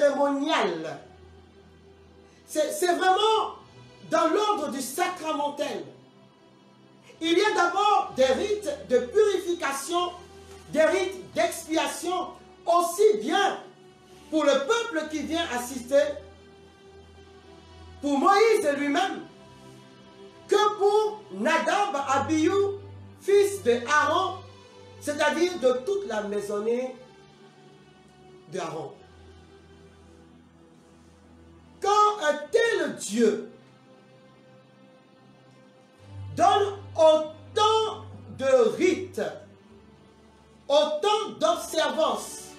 cérémonial. C'est vraiment dans l'ordre du sacramentel. Il y a d'abord des rites de purification, des rites d'expiation, aussi bien pour le peuple qui vient assister, pour Moïse lui-même, que pour Nadab, Abihu, fils de Aaron, c'est-à-dire de toute la maisonnée d'Aaron. Quand un tel Dieu donne autant de rites, autant d'observances,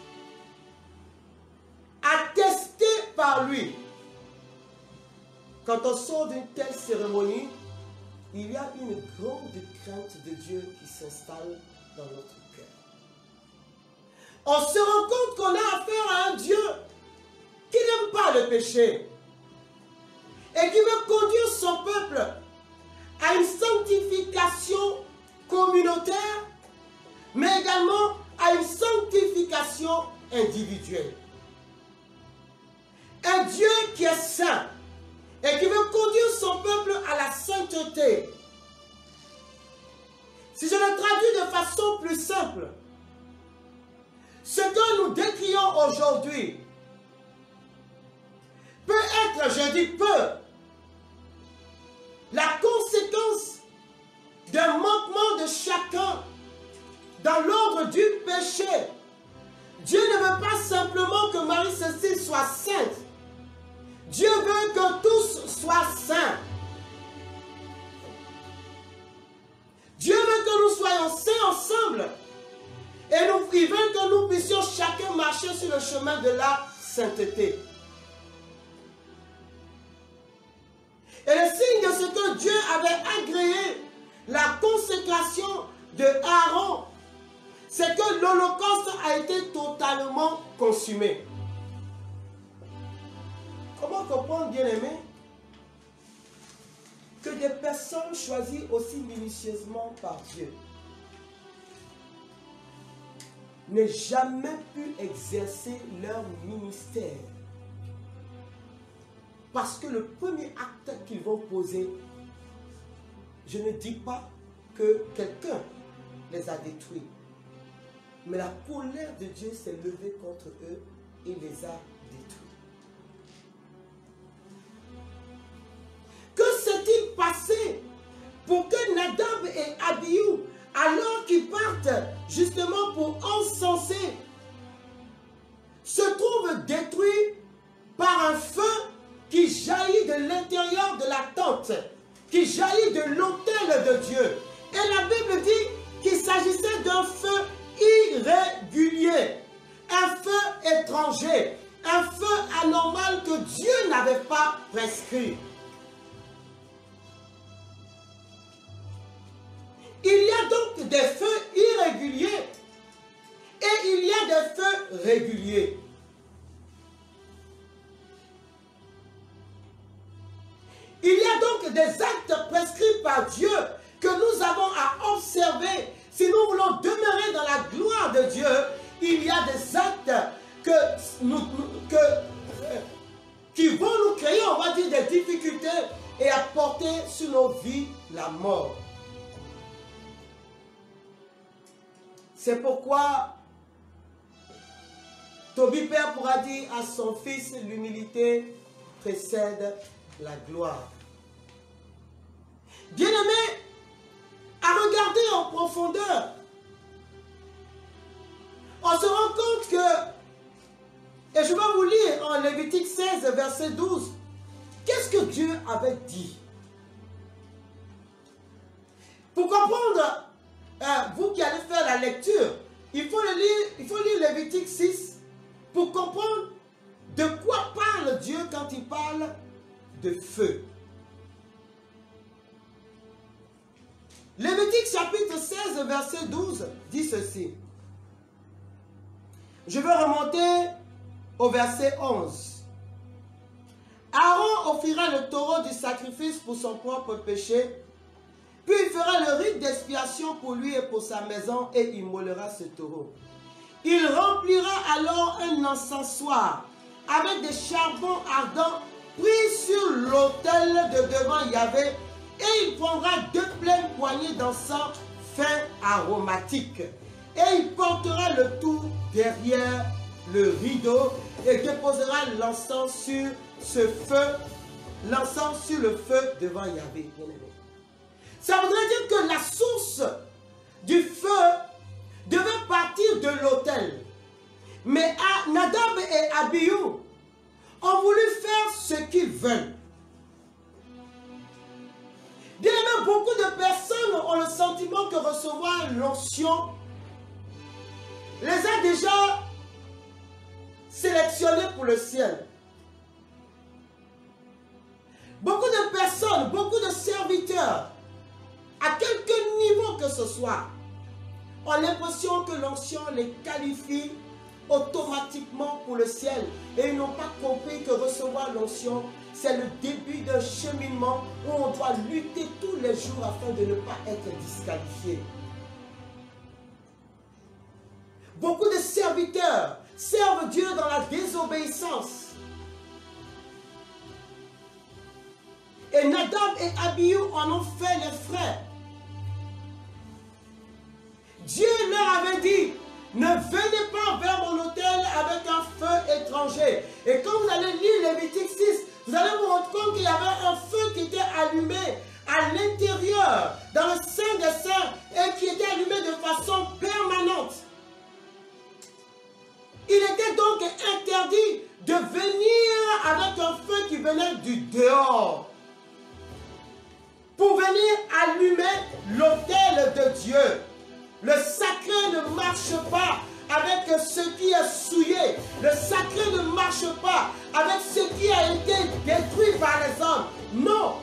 attestées par lui, quand on sort d'une telle cérémonie, il y a une grande crainte de Dieu qui s'installe dans notre cœur. On se rend compte qu'on a affaire à un Dieu qui n'aime pas le péché et qui veut conduire son peuple à une sanctification communautaire, mais également à une sanctification individuelle. Un Dieu qui est saint et qui veut conduire son peuple à la sainteté. Si je le traduis de façon plus simple, ce que nous décrions aujourd'hui peut être, je dis peut, la conséquence d'un manquement de chacun dans l'ordre du péché. Dieu ne veut pas simplement que Marie-Cécile soit sainte. Dieu veut que tous soient saints. Dieu veut que nous soyons saints ensemble. Et il veut que nous puissions chacun marcher sur le chemin de la sainteté. Et le signe de ce que Dieu avait agréé, la consécration de Aaron, c'est que l'Holocauste a été totalement consumé. Comment comprendre, bien-aimé, que des personnes choisies aussi minutieusement par Dieu n'aient jamais pu exercer leur ministère? Parce que le premier acte qu'ils vont poser, je ne dis pas que quelqu'un les a détruits, mais la colère de Dieu s'est levée contre eux et les a détruits. Que s'est-il passé pour que Nadab et Abihu, alors qu'ils partent justement pour encenser, se trouvent détruits par un feu qui jaillit de l'intérieur de la tente, qui jaillit de l'autel de Dieu? Et la Bible dit qu'il s'agissait d'un feu irrégulier, un feu étranger, un feu anormal que Dieu n'avait pas prescrit. Il y a donc des feux irréguliers et il y a des feux réguliers. Il y a donc des actes prescrits par Dieu que nous avons à observer. Si nous voulons demeurer dans la gloire de Dieu, il y a des actes qui vont nous créer, on va dire, des difficultés et apporter sur nos vies la mort. C'est pourquoi Tobie Père pourra dire à son fils, l'humilité précède la gloire. Bien-aimé, à regarder en profondeur, on se rend compte que, et je vais vous lire en Lévitique 16, verset 12, qu'est-ce que Dieu avait dit? Pour comprendre, vous qui allez faire la lecture, il faut lire Lévitique 6 pour comprendre de quoi parle Dieu quand il parle de feu. Lévitique chapitre 16, verset 12 dit ceci. Je vais remonter au verset 11. Aaron offrira le taureau du sacrifice pour son propre péché, puis il fera le rite d'expiation pour lui et pour sa maison et immolera ce taureau. Il remplira alors un encensoir avec des charbons ardents pris sur l'autel de devant Yahvé, et il prendra 2 pleines poignées d'encens fin aromatique, et il portera le tout derrière le rideau et déposera l'encens sur ce feu, l'encens sur le feu devant Yahvé. Ça voudrait dire que la source du feu devait partir de l'autel. Mais Nadab et Abihu ont voulu faire ce qu'ils veulent. Bien aimé, beaucoup de personnes ont le sentiment que recevoir l'onction les a déjà sélectionnés pour le ciel. Beaucoup de personnes, beaucoup de serviteurs, à quelque niveau que ce soit, ont l'impression que l'onction les qualifie automatiquement pour le ciel. Et ils n'ont pas compris que recevoir l'onction, c'est le début d'un cheminement où on doit lutter tous les jours afin de ne pas être disqualifié. Beaucoup de serviteurs servent Dieu dans la désobéissance. Et Nadab et Abihu en ont fait les frais. Dieu leur avait dit, ne venez pas vers mon autel avec un feu étranger. Et quand vous allez lire Lévitique 6, vous allez vous rendre compte qu'il y avait un feu qui était allumé à l'intérieur, dans le Saint des Saints, et qui était allumé de façon permanente. Il était donc interdit de venir avec un feu qui venait du dehors pour venir allumer l'autel de Dieu. Le sacré ne marche pas avec ce qui est souillé. Le sacré ne marche pas avec ce qui a été détruit par les hommes. Non.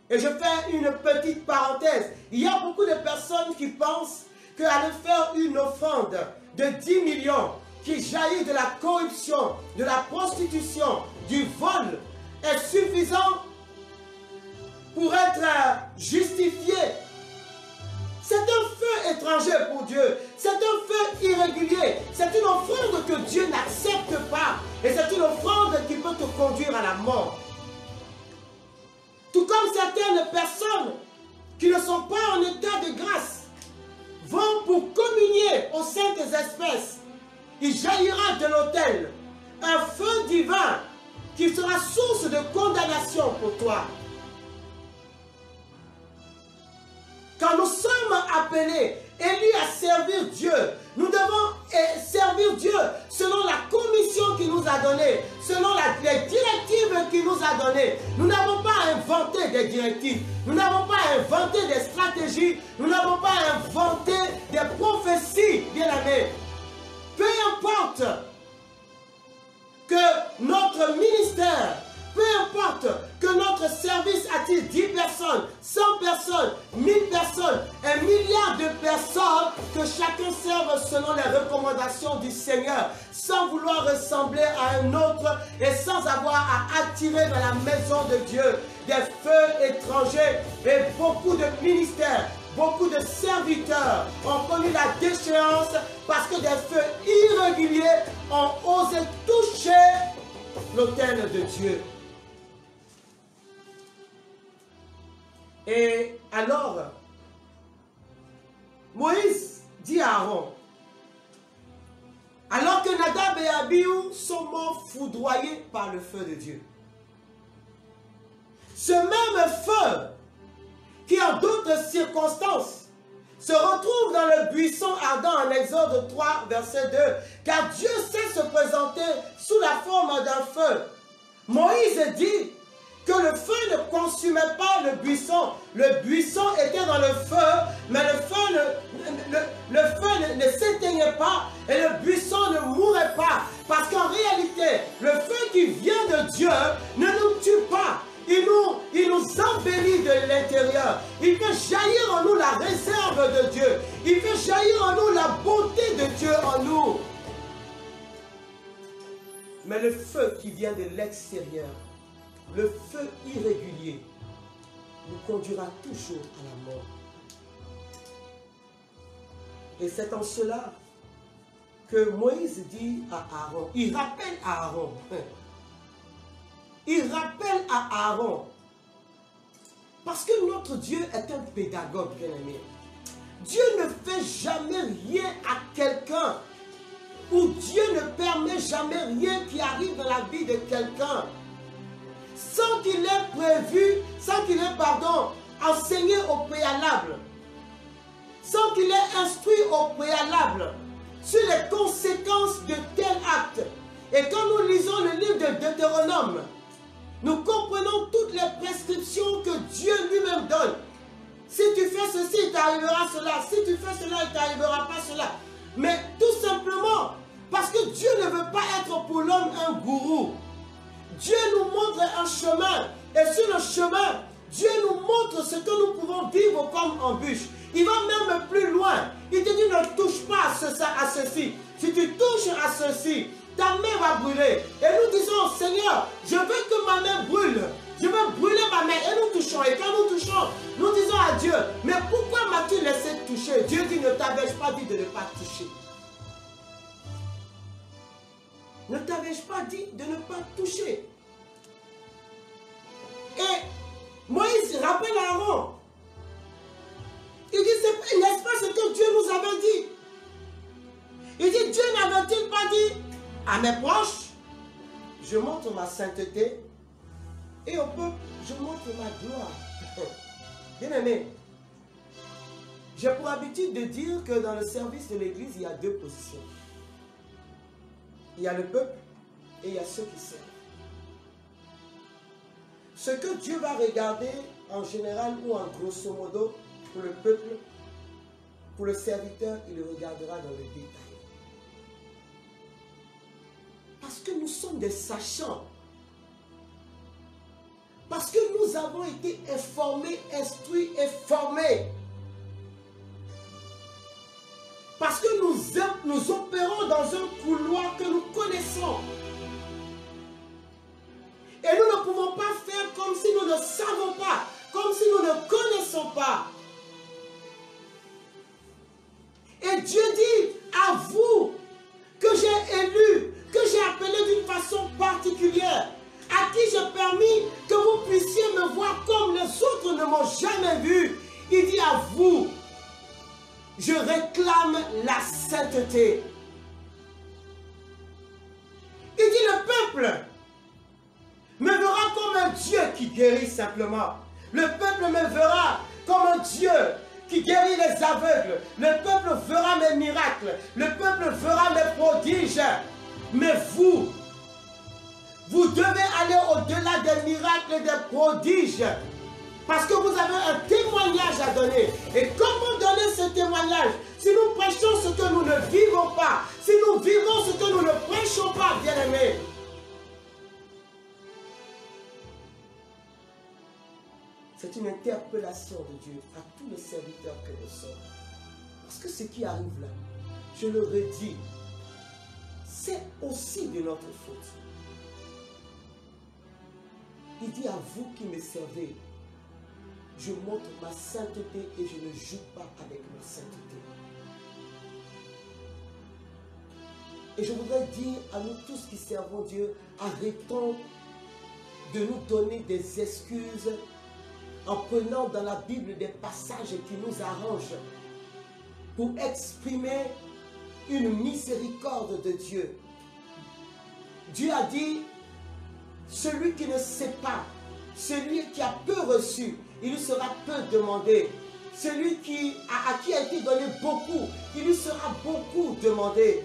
Et je fais une petite parenthèse. Il y a beaucoup de personnes qui pensent qu'aller faire une offrande de 10 millions qui jaillit de la corruption, de la prostitution, du vol, est suffisant pour être justifié. C'est un feu étranger pour Dieu. C'est un feu irrégulier. C'est une offrande que Dieu n'accepte pas. Et c'est une offrande qui peut te conduire à la mort. Tout comme certaines personnes qui ne sont pas en état de grâce vont pour communier aux saintes espèces. Il jaillira de l'autel un feu divin qui sera source de condamnation pour toi. Quand nous sommes appelés, élus à servir Dieu, nous devons servir Dieu selon la commission qu'il nous a donnée, selon les directives qu'il nous a données. Nous n'avons pas inventé des directives, nous n'avons pas inventé des stratégies, nous n'avons pas inventé des prophéties, bien aimés. Peu importe que notre ministère, peu importe que notre service attire 10 personnes, 100 personnes, 1000 personnes, 1 milliard de personnes, que chacun serve selon les recommandations du Seigneur, sans vouloir ressembler à un autre et sans avoir à attirer dans la maison de Dieu des feux étrangers. Et beaucoup de ministères, beaucoup de serviteurs ont connu la déchéance parce que des feux irréguliers ont osé toucher l'autel de Dieu. Et alors, Moïse dit à Aaron, alors que Nadab et Abihu sont morts foudroyés par le feu de Dieu, ce même feu qui en d'autres circonstances se retrouve dans le buisson ardent en Exode 3, verset 2, car Dieu sait se présenter sous la forme d'un feu. Moïse dit que le feu ne consumait pas le buisson. Le buisson était dans le feu, mais le feu ne s'éteignait pas et le buisson ne mourait pas. Parce qu'en réalité, le feu qui vient de Dieu ne nous tue pas. Il nous embellit de l'intérieur. Il fait jaillir en nous la réserve de Dieu. Il fait jaillir en nous la bonté de Dieu en nous. Mais le feu qui vient de l'extérieur, le feu irrégulier, nous conduira toujours à la mort. Et c'est en cela que Moïse dit à Aaron, il rappelle à Aaron, il rappelle à Aaron, parce que notre Dieu est un pédagogue, bien-aimé. Dieu ne fait jamais rien à quelqu'un, ou Dieu ne permet jamais rien qui arrive dans la vie de quelqu'un, sans qu'il ait prévu, sans qu'il ait, enseigné au préalable, sans qu'il ait instruit au préalable sur les conséquences de tel acte. Et quand nous lisons le livre de Deutéronome, nous comprenons toutes les prescriptions que Dieu lui-même donne. Si tu fais ceci, il t'arrivera cela. Si tu fais cela, il ne t'arrivera pas cela. Mais tout simplement, parce que Dieu ne veut pas être pour l'homme un gourou. Dieu nous montre un chemin. Et sur le chemin, Dieu nous montre ce que nous pouvons vivre comme embûche. Il va même plus loin. Il te dit ne touche pas à ceci. Si tu touches à ceci, ta main va brûler. Et nous disons, Seigneur, je veux que ma main brûle. Je veux brûler ma main. Et nous touchons. Et quand nous touchons, nous disons à Dieu, mais pourquoi m'as-tu laissé toucher? Dieu dit, ne t'avais-je pas dit de ne pas toucher? Ne t'avais-je pas dit de ne pas toucher? Et Moïse rappelle à Aaron. Il dit, n'est-ce pas ce que Dieu nous avait dit? Il dit, Dieu n'avait-il pas dit à mes proches, je montre ma sainteté, et au peuple, je montre ma gloire. Bien-aimé, j'ai pour habitude de dire que dans le service de l'Église, il y a deux positions. Il y a le peuple et il y a ceux qui servent. Ce que Dieu va regarder en général ou en grosso modo pour le peuple, pour le serviteur, il le regardera dans le détail. Parce que nous sommes des sachants. Parce que nous avons été informés, instruits et formés. Parce que nous opérons dans un couloir que nous connaissons. Et nous ne pouvons pas faire comme si nous ne savons pas, comme si nous ne connaissons pas. Et Dieu dit à vous que j'ai élu, que j'ai appelé d'une façon particulière, à qui j'ai permis que vous puissiez me voir comme les autres ne m'ont jamais vu. Il dit à vous, je réclame la sainteté. Il dit le peuple me verra comme un Dieu qui guérit simplement. Le peuple me verra comme un Dieu qui guérit les aveugles. Le peuple verra mes miracles. Le peuple verra mes prodiges. Mais vous devez aller au-delà des miracles et des prodiges. Parce que vous avez un témoignage à donner. Et comment donner ce témoignage? Si nous prêchons ce que nous ne vivons pas, si nous vivons ce que nous ne prêchons pas, bien-aimés. C'est une interpellation de Dieu à tous les serviteurs que nous sommes. Parce que ce qui arrive là, je le redis, c'est aussi de notre faute. Il dit à vous qui me servez, je montre ma sainteté et je ne joue pas avec ma sainteté. Et je voudrais dire à nous tous qui servons Dieu, arrêtons de nous donner des excuses en prenant dans la Bible des passages qui nous arrangent pour exprimer une miséricorde de Dieu. Dieu a dit, celui qui ne sait pas, celui qui a peu reçu, il lui sera peu demandé. Celui à qui a été donné beaucoup, il lui sera beaucoup demandé.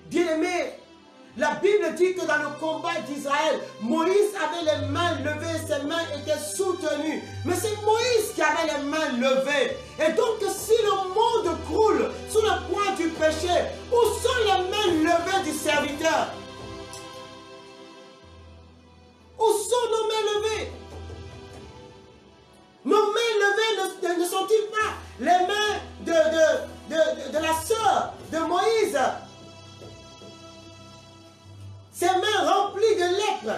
Bien-aimé, la Bible dit que dans le combat d'Israël, Moïse avait les mains levées, ses mains étaient soutenues. Mais c'est Moïse qui avait les mains levées. Et donc si le monde croule sous le poids du péché, où sont les mains levées du serviteur? Où sont nos mains levées? Nos mains levées ne sont-ils pas les mains de la sœur de Moïse? Ses mains remplies de lèpre.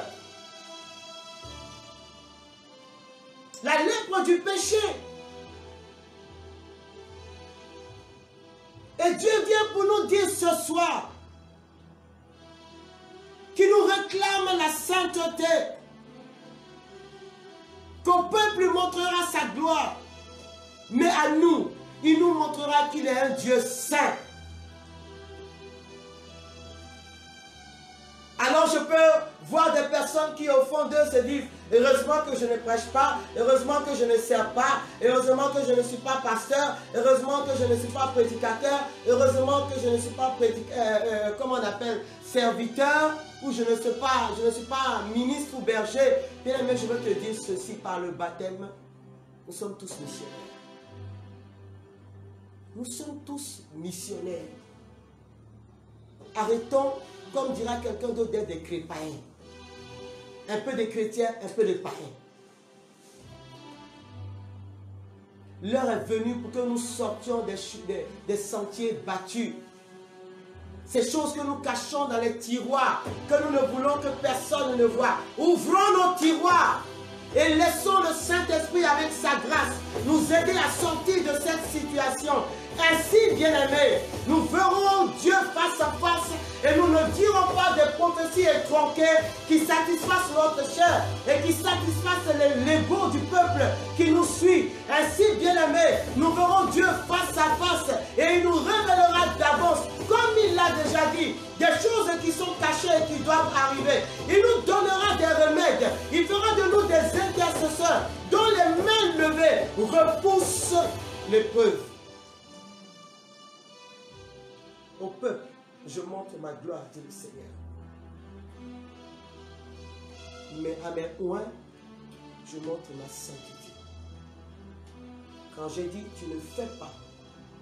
La lèpre du péché. Et Dieu vient pour nous dire ce soir qu'il nous réclame la sainteté, qu'au peuple lui montrera sa gloire, mais à nous, il nous montrera qu'il est un Dieu saint. Alors je peux voir des personnes qui au fond d'eux se disent, heureusement que je ne prêche pas, heureusement que je ne sers pas, heureusement que je ne suis pas pasteur, heureusement que je ne suis pas prédicateur, heureusement que je ne suis pas comment on appelle, serviteur, ou je ne suis pas ministre ou berger. Bien aimé, je veux te dire ceci, par le baptême, nous sommes tous missionnaires. Nous sommes tous missionnaires. Arrêtons, comme dira quelqu'un d'autre, d'être des chrétiens. Un peu de chrétiens, un peu de païens. L'heure est venue pour que nous sortions des sentiers battus. Ces choses que nous cachons dans les tiroirs, que nous ne voulons que personne ne voie. Ouvrons nos tiroirs et laissons le Saint-Esprit avec sa grâce nous aider à sortir de cette situation. Ainsi, bien-aimés, nous verrons Dieu face à face et nous ne dirons pas des prophéties étronquées qui satisfassent notre chair et qui satisfassent l'ego du peuple qui nous suit. Ainsi, bien-aimés, nous verrons Dieu face à face et il nous révélera d'avance, comme il l'a déjà dit, des choses qui sont cachées et qui doivent arriver. Il nous donnera des remèdes. Il fera de nous des intercesseurs dont les mains levées repoussent l'épreuve. Au peuple, je montre ma gloire, dit le Seigneur. Mais à mes oins, je montre ma sainteté. Quand j'ai dit tu ne fais pas,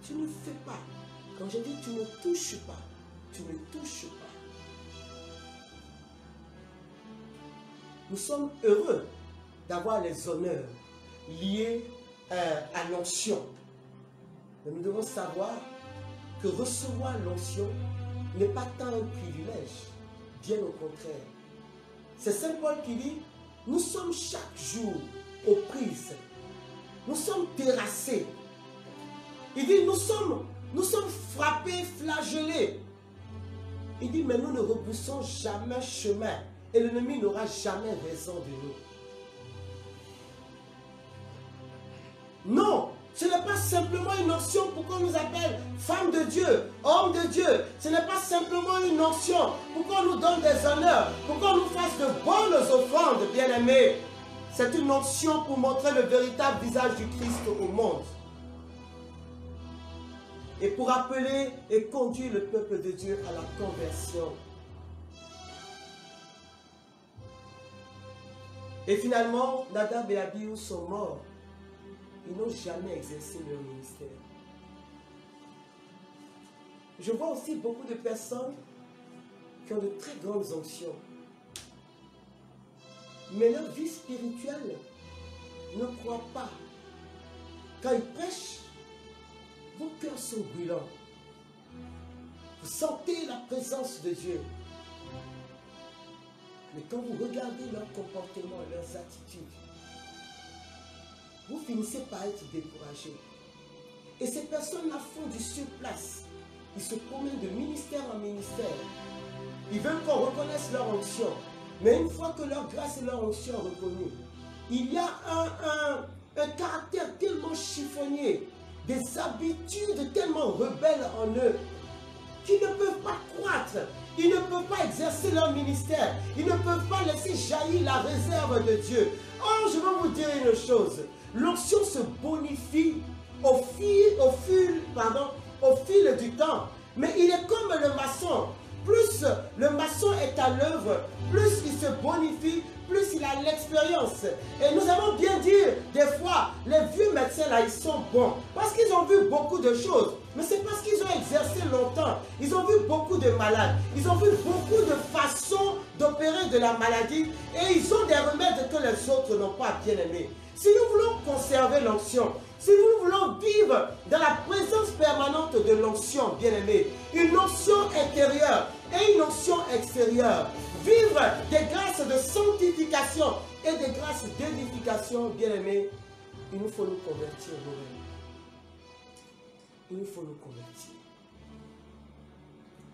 tu ne fais pas. Quand j'ai dit tu ne touches pas, tu ne touches pas. Nous sommes heureux d'avoir les honneurs liés à l'onction. Mais nous devons savoir que recevoir l'onction n'est pas tant un privilège, bien au contraire. C'est Saint Paul qui dit, nous sommes chaque jour aux prises, nous sommes terrassés. Il dit, nous sommes frappés, flagellés. Il dit, mais nous ne repoussons jamais chemin et l'ennemi n'aura jamais raison de nous. Non! Ce n'est pas simplement une onction pour qu'on nous appelle femme de Dieu, homme de Dieu. Ce n'est pas simplement une onction pour qu'on nous donne des honneurs, pour qu'on nous fasse de bonnes offrandes, bien-aimés. C'est une onction pour montrer le véritable visage du Christ au monde. Et pour appeler et conduire le peuple de Dieu à la conversion. Et finalement, Nadab et Abihu sont morts. Ils n'ont jamais exercé leur ministère. Je vois aussi beaucoup de personnes qui ont de très grandes onctions. Mais leur vie spirituelle ne croit pas. Quand ils prêchent, vos cœurs sont brûlants. Vous sentez la présence de Dieu. Mais quand vous regardez leur comportement, leurs attitudes, vous finissez par être découragé. Et ces personnes-là font du surplace. Ils se promènent de ministère en ministère. Ils veulent qu'on reconnaisse leur onction. Mais une fois que leur grâce et leur onction sont reconnues, il y a un caractère tellement chiffonnier, des habitudes tellement rebelles en eux, qu'ils ne peuvent pas croître. Ils ne peuvent pas exercer leur ministère. Ils ne peuvent pas laisser jaillir la réserve de Dieu. Or, je vais vous dire une chose. L'onction se bonifie au fil du temps. Mais il est comme le maçon. Plus le maçon est à l'œuvre, plus il se bonifie, plus il a l'expérience. Et nous allons bien dire, des fois, les vieux médecins là, ils sont bons. Parce qu'ils ont vu beaucoup de choses. Mais c'est parce qu'ils ont exercé longtemps. Ils ont vu beaucoup de malades. Ils ont vu beaucoup de façons d'opérer de la maladie. Et ils ont des remèdes que les autres n'ont pas bien aimés. Si nous voulons conserver l'onction, si nous voulons vivre dans la présence permanente de l'onction, bien-aimé, une onction intérieure et une onction extérieure, vivre des grâces de sanctification et des grâces d'édification, bien-aimé, il nous faut nous convertir nous-mêmes. Il nous faut nous convertir.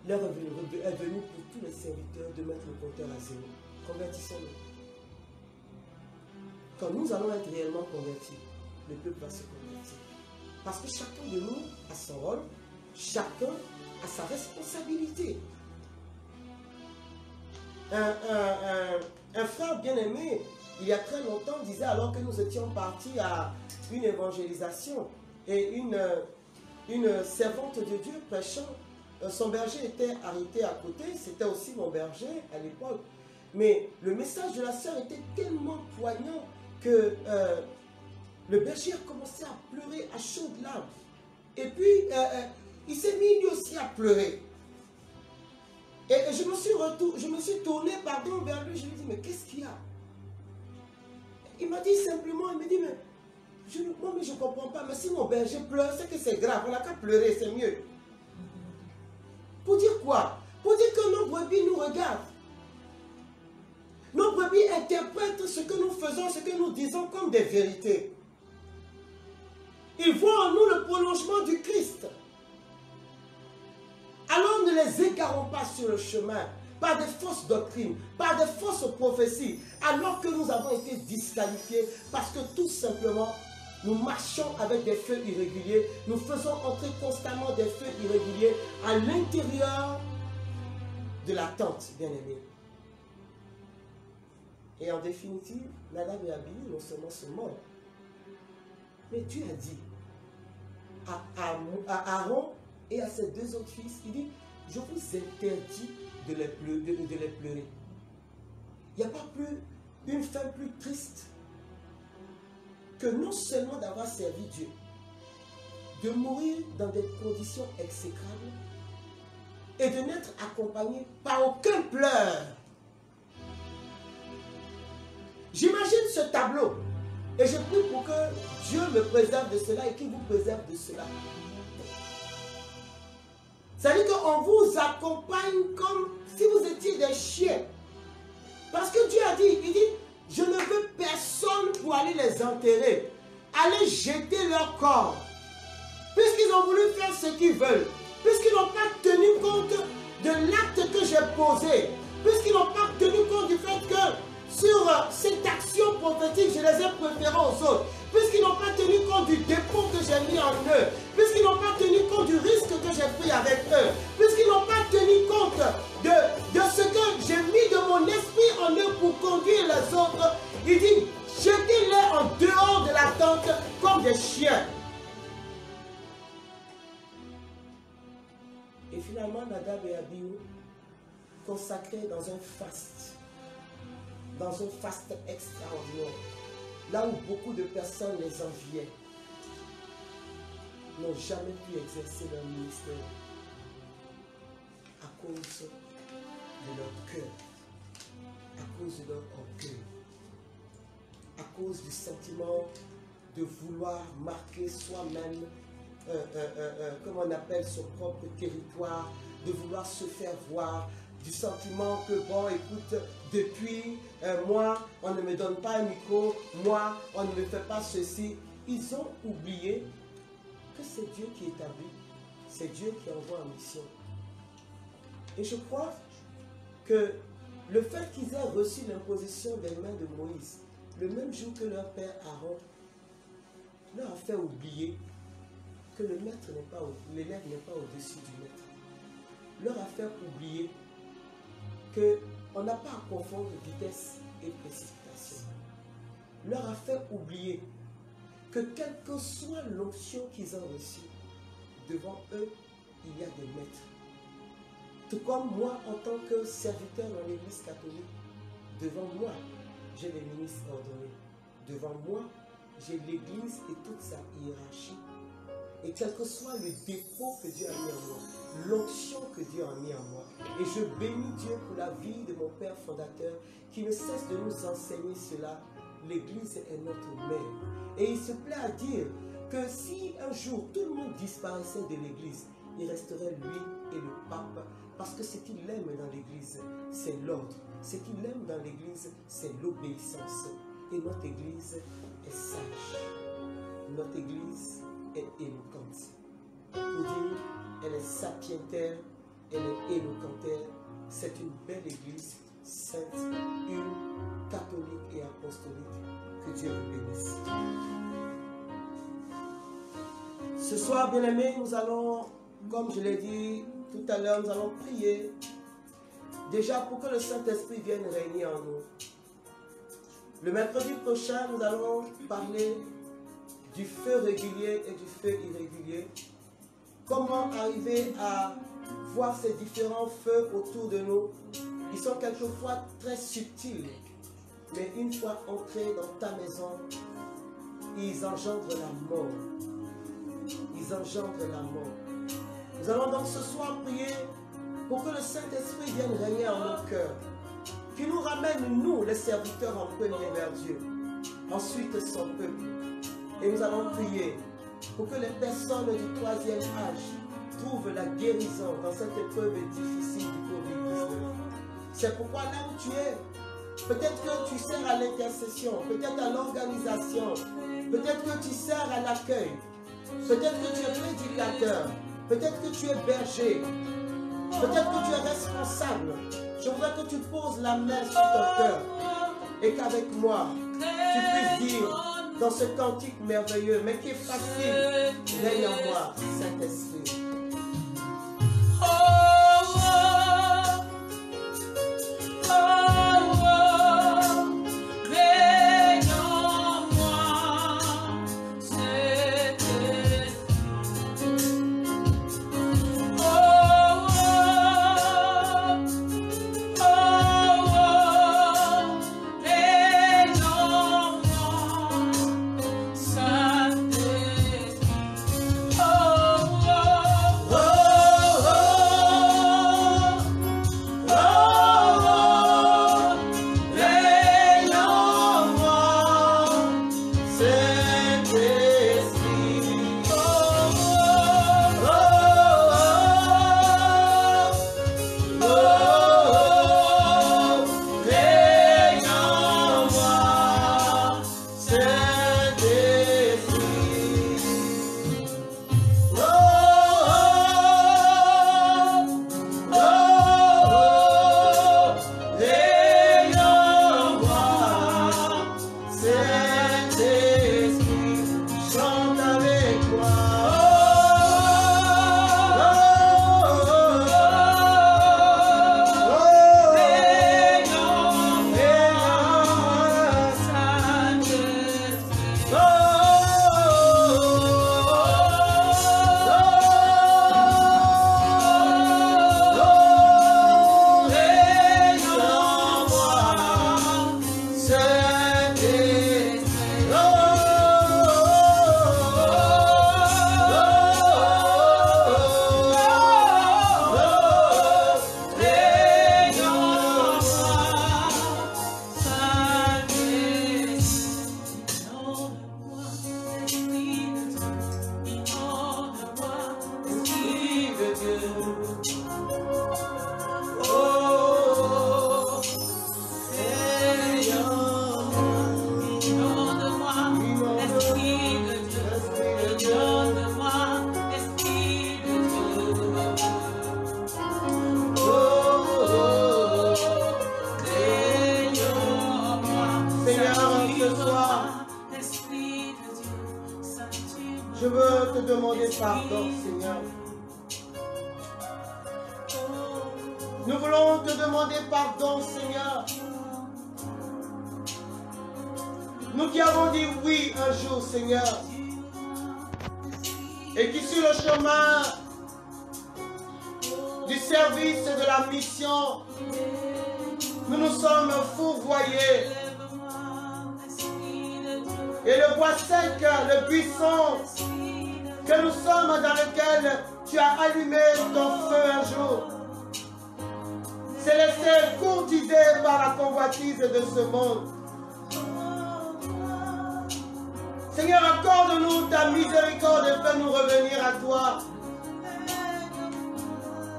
l'heure est venue pour tous les serviteurs de mettre le compteur à zéro. Convertissons-nous. Quand nous allons être réellement convertis, le peuple va se convertir. Parce que chacun de nous a son rôle, chacun a sa responsabilité. Un frère bien-aimé, il y a très longtemps, disait, alors que nous étions partis à une évangélisation, et une servante de Dieu prêchant, son berger était arrêté à côté, c'était aussi mon berger à l'époque. Mais le message de la sœur était tellement poignant que le berger a commencé à pleurer à chaudes larmes. Et puis, il s'est mis lui aussi à pleurer. Et je me suis tourné vers lui, je lui ai dit, mais qu'est-ce qu'il y a? Il m'a dit simplement, il me dit, mais je ne comprends pas, mais si mon berger pleure, c'est que c'est grave, on n'a qu'à pleurer, c'est mieux. Pour dire quoi? Pour dire que nos brebis nous regardent. Nos brebis interprètent ce que nous faisons, ce que nous disons comme des vérités. Ils voient en nous le prolongement du Christ. Alors ne les égarons pas sur le chemin par des fausses doctrines, par des fausses prophéties, alors que nous avons été disqualifiés parce que tout simplement, nous marchons avec des feux irréguliers, nous faisons entrer constamment des feux irréguliers à l'intérieur de la tente, bien-aimés. Et en définitive, Nadab et Abihu non seulement se mordent, mais Dieu a dit à Aaron et à ses deux autres fils, il dit, je vous interdis de les pleurer. Il n'y a pas une fin plus triste que non seulement d'avoir servi Dieu, de mourir dans des conditions exécrables et de n'être accompagné par aucun pleur. J'imagine ce tableau et je prie pour que Dieu me préserve de cela et qu'il vous préserve de cela. C'est-à-dire qu'on vous accompagne comme si vous étiez des chiens. Parce que Dieu a dit, il dit, je ne veux personne pour aller les enterrer. Aller jeter leur corps. Puisqu'ils ont voulu faire ce qu'ils veulent. Puisqu'ils n'ont pas tenu compte de l'acte que j'ai posé. Puisqu'ils n'ont pas tenu compte du fait que sur cette action prophétique, je les ai préférés aux autres. Puisqu'ils n'ont pas tenu compte du dépôt que j'ai mis en eux. Puisqu'ils n'ont pas tenu compte du risque que j'ai pris avec eux. Puisqu'ils n'ont pas tenu compte de ce que j'ai mis de mon esprit en eux pour conduire les autres. Il dit, jetez-les en dehors de la tente comme des chiens. Et finalement, Nadab et Abihu, consacrés dans un faste extraordinaire, là où beaucoup de personnes les enviaient, n'ont jamais pu exercer leur ministère à cause de leur cœur, à cause de leur orgueil, à cause du sentiment de vouloir marquer soi-même, comme on appelle son propre territoire, de vouloir se faire voir, du sentiment que, bon, écoute, depuis, moi, on ne me donne pas un micro, moi, on ne me fait pas ceci. Ils ont oublié que c'est Dieu qui établit, c'est Dieu qui envoie en mission. Et je crois que le fait qu'ils aient reçu l'imposition des mains de Moïse, le même jour que leur père Aaron, leur a fait oublier que l'élève n'est pas au-dessus du maître. Leur a fait oublier qu'on n'a pas à confondre vitesse et précipitation. Leur a fait oublier que quelle que soit l'onction qu'ils ont reçue, devant eux, il y a des maîtres. Tout comme moi, en tant que serviteur dans l'Église catholique, devant moi, j'ai les ministres ordonnés. Devant moi, j'ai l'Église et toute sa hiérarchie. Et quel que soit le dépôt que Dieu a mis en moi, l'onction que Dieu a mis en moi. Et je bénis Dieu pour la vie de mon Père fondateur qui ne cesse de nous enseigner cela. L'Église est notre mère. Et il se plaît à dire que si un jour tout le monde disparaissait de l'Église, il resterait lui et le pape. Parce que ce qu'il aime dans l'Église, c'est l'ordre. Ce qu'il aime dans l'Église, c'est l'obéissance. Et notre Église est sage. Notre Église est éloquente. Pour dire, elle est sapientaire, elle est éloquentaire. C'est une belle église, sainte, une catholique et apostolique. Que Dieu vous bénisse. Ce soir, bien-aimés, nous allons, comme je l'ai dit tout à l'heure, nous allons prier déjà pour que le Saint-Esprit vienne régner en nous. Le mercredi prochain, nous allons parler du feu régulier et du feu irrégulier. Comment arriver à voir ces différents feux autour de nous. Ils sont quelquefois très subtils, mais une fois entrés dans ta maison, ils engendrent la mort. Ils engendrent la mort. Nous allons donc ce soir prier pour que le Saint-Esprit vienne régner en nos cœurs, qui nous ramène, nous, les serviteurs, en premier vers Dieu, ensuite son peuple. Et nous allons prier pour que les personnes du troisième âge trouvent la guérison dans cette épreuve difficile du Covid-19. C'est pourquoi là où tu es, peut-être que tu sers à l'intercession, peut-être à l'organisation, peut-être que tu sers à l'accueil, peut-être que tu es prédicateur, peut-être que tu es berger, peut-être que tu es responsable. Je voudrais que tu poses la main sur ton cœur et qu'avec moi, tu puisses dire dans ce cantique merveilleux, mais qui est facile, règne en moi, Saint-Esprit. Je veux te demander pardon, Seigneur. Nous voulons te demander pardon, Seigneur. Nous qui avons dit oui un jour, Seigneur, et qui sur le chemin du service et de la mission, nous nous sommes fourvoyés. Et le bois sec, le buisson que nous sommes dans lequel tu as allumé ton feu un jour, s'est laissé courtiser par la convoitise de ce monde. Seigneur, accorde-nous ta miséricorde et fais-nous revenir à toi.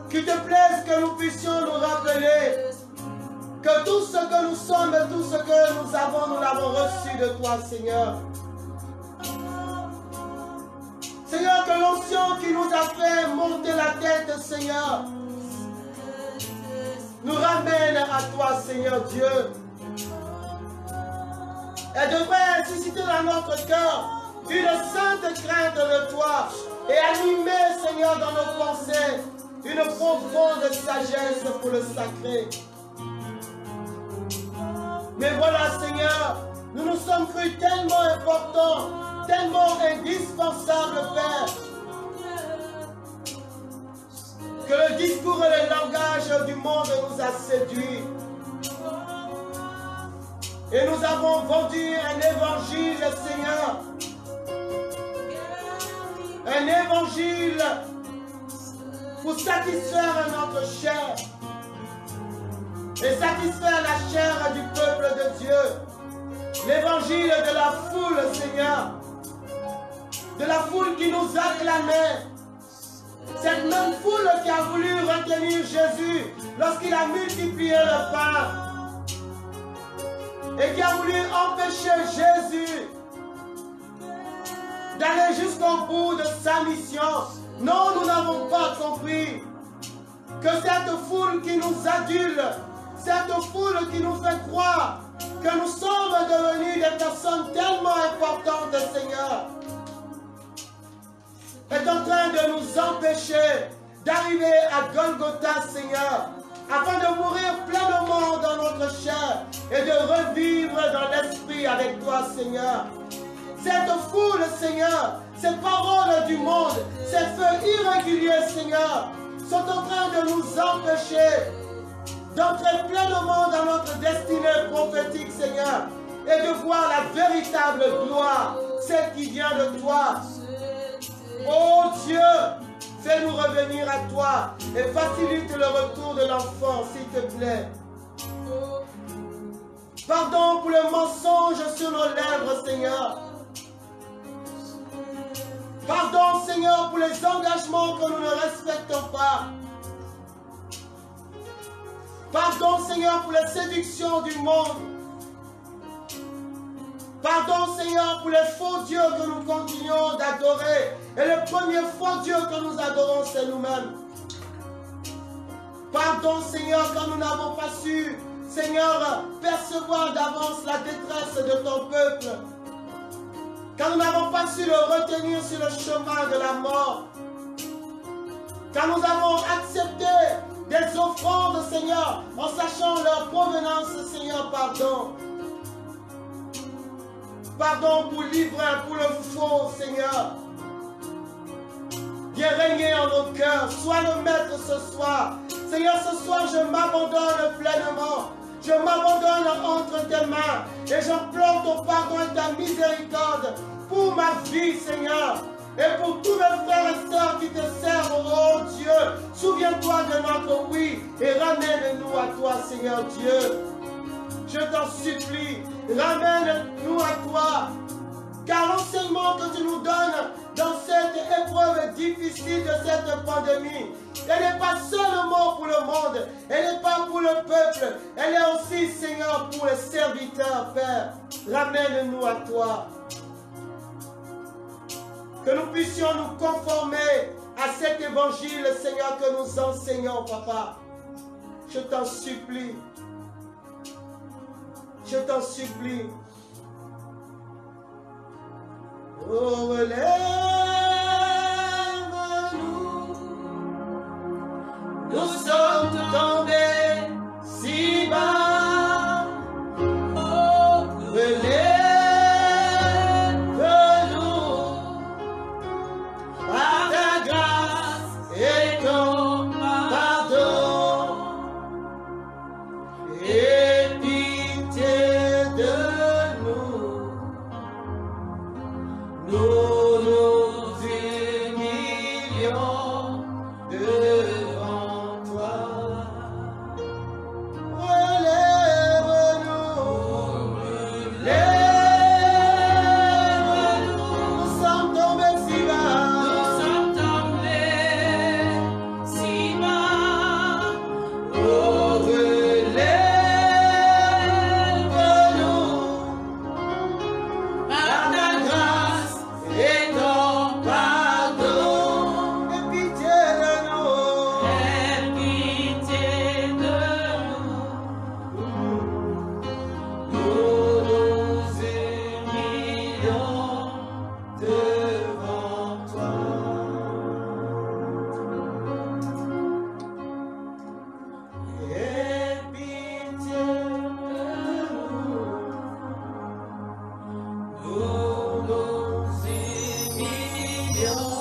Qu'il te plaise que nous puissions nous rappeler que tout ce que nous sommes et tout ce que nous avons, nous l'avons reçu de toi, Seigneur. Seigneur, que l'onction qui nous a fait monter la tête, Seigneur, nous ramène à toi, Seigneur Dieu. Elle devrait susciter dans notre cœur une sainte crainte de toi et animer, Seigneur, dans nos pensées, une profonde sagesse pour le sacré. Mais voilà, Seigneur, nous nous sommes crus tellement importants, tellement indispensables, Père, que le discours et le langage du monde nous a séduits. Et nous avons vendu un évangile, Seigneur. Un évangile pour satisfaire notre chair. Et satisfaire la chair du peuple de Dieu. L'évangile de la foule, Seigneur. De la foule qui nous acclamait. Cette même foule qui a voulu retenir Jésus lorsqu'il a multiplié le pain. Et qui a voulu empêcher Jésus d'aller jusqu'au bout de sa mission. Non, nous n'avons pas compris que cette foule qui nous adule, cette foule qui nous fait croire que nous sommes devenus des personnes tellement importantes, Seigneur, est en train de nous empêcher d'arriver à Golgotha, Seigneur, afin de mourir pleinement dans notre chair et de revivre dans l'esprit avec toi, Seigneur. Cette foule, Seigneur, ces paroles du monde, ces feux irréguliers, Seigneur, sont en train de nous empêcher d'entrer pleinement dans notre destinée prophétique, Seigneur, et de voir la véritable gloire, celle qui vient de toi. Oh Dieu, fais-nous revenir à toi et facilite le retour de l'enfant, s'il te plaît. Pardon pour le mensonge sur nos lèvres, Seigneur. Pardon, Seigneur, pour les engagements que nous ne respectons pas. Pardon, Seigneur, pour les séductions du monde. Pardon, Seigneur, pour les faux dieux que nous continuons d'adorer. Et le premier faux Dieu que nous adorons, c'est nous-mêmes. Pardon, Seigneur, quand nous n'avons pas su, Seigneur, percevoir d'avance la détresse de ton peuple. Quand nous n'avons pas su le retenir sur le chemin de la mort. Quand nous avons accepté des offrandes, Seigneur, en sachant leur provenance, Seigneur, pardon. Pardon pour l'ivraie, pour le faux, Seigneur. Viens régner en nos cœurs. Sois le maître ce soir. Seigneur, ce soir, je m'abandonne pleinement. Je m'abandonne entre tes mains. Et j'implore ton pardon et ta miséricorde pour ma vie, Seigneur. Et pour tous mes frères et sœurs qui te servent, oh Dieu. Souviens-toi de notre oui et ramène-nous à toi, Seigneur Dieu. Je t'en supplie, ramène-nous à toi. Car l'enseignement que tu nous donnes dans cette épreuve difficile de cette pandémie, elle n'est pas seulement pour le monde, elle n'est pas pour le peuple, elle est aussi, Seigneur, pour les serviteurs, Père. Ramène-nous à toi. Que nous puissions nous conformer à cet évangile, Seigneur, que nous enseignons, Papa. Je t'en supplie. Je t'en supplie. Oh, relève-nous, nous sommes tombés si bas. Oh, relève-nous, par ta grâce et ton pardon, et pitié de nous. Nous nous humilions devant toi. Relève-nous, nous sommes tombés si bas. Nous sommes tombés si bas. Oh, relève-nous, par ta grâce et ton pardon, et pitié de nous. your